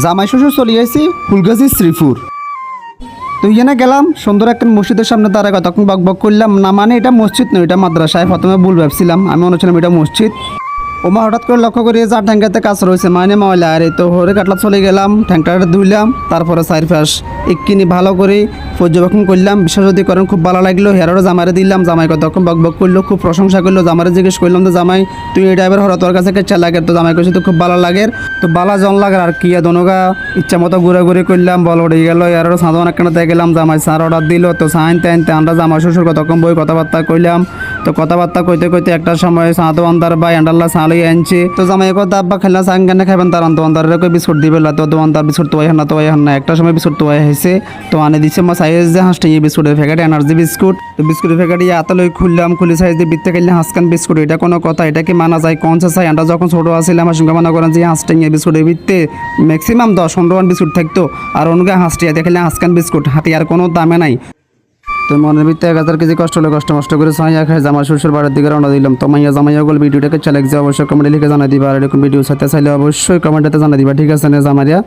জামাই শ্বশুর চলে আসছি ফুলগাছি শ্রীপুর। তো এখানে গেলাম সুন্দর একটা মসজিদের সামনে দাঁড়ায় তখন বক বক করলাম না, মানে এটা মসজিদ নয়, এটা মাদ্রাসায়। প্রথমে ভুল ভাবছিলাম, আমি মনে ছিলাম এটা মসজিদ। ওমা হঠাৎ করে লক্ষ্য করি যা ট্যাঙ্কাতে কাজ রয়েছে মানে ময়লা, আর এই তো হরে কাটলা চলে গেলাম, ট্যাঙ্কটা ধুইলাম, তারপরে চারপাশ এককিনি ভালো করে পর্যবেক্ষণ করলাম। বিশেষ যদি করেন খুব ভালো লাগলো। হেরারও জামাইরে দিলাম, জামাই কতক্ষণ বক বক করলো, খুব প্রশংসা করলো। জামাইরে জিজ্ঞেস করলাম তো জামাই তুই এই ড্রাইভার হরা তোর কাছে কেচ্ছা লাগে? তো জামাই কাছে তো খুব ভালো লাগে। তো বালা জন লাগে আর কি দনগা ইচ্ছা মতো ঘুরে করলাম, বল উঠে গেল। এরারও সাঁত অনেক কেনাতে গেলাম, জামাই সার অর্ডার দিল। তো সাইন টাইনতে আমরা জামাই শ্বশুর কতক্ষণ বই কথাবার্তা কইলাম। তো কথাবার্তা কইতে কইতে একটা সময় সাঁত আন্দার বা এন্ডাল্লা সালই আনছে। তো জামাই কথা আব্বা খেলা সাং কেন খাবেন, তার দোকানদারের কই বিস্কুট দিবে। তো দোকানদার বিস্কুট তো না তো না, একটা সময় বিস্কুট তো হয়েছে। তো আনে দিচ্ছে মা সাইজ যে হাঁসটা বিস্কুটের প্যাকেট, এনার্জি বিস্কুট। তো বিস্কুটের প্যাকেট আতালই খুললাম, খুলে সাইজ দিয়ে বিত্তে খেললে হাঁসকান বিস্কুট। এটা কোনো কথা? এটা কি মানা যায়? কোন চাই আমরা যখন ছোটো আসছিলাম আমার সঙ্গে মনে করেন যে হাঁসটা বিস্কুটের ভিত্তে ম্যাক্সিমাম 10-15 বিস্কুট থাকতো, আর অনেকে হাঁসটিয়া দেখলে হাঁসকান বিস্কুট হাতি আর কোনো দামে নাই। তো মনের ভিত্তে 1000 কেজি কষ্ট হলে কষ্ট করে সাইয়া খাই জামা শ্বশুর বাড়ির দিকে রওনা দিলাম। তো মাইয়া জামাইয়া গল ভিডিওটাকে চালাক যে অবশ্যই কমেন্টে লিখে জানাই দিবা, আর এরকম ভিডিও সাথে চাইলে অবশ্যই কমেন্টে জানাই দিবা, ঠিক আছে না জামাইয়া?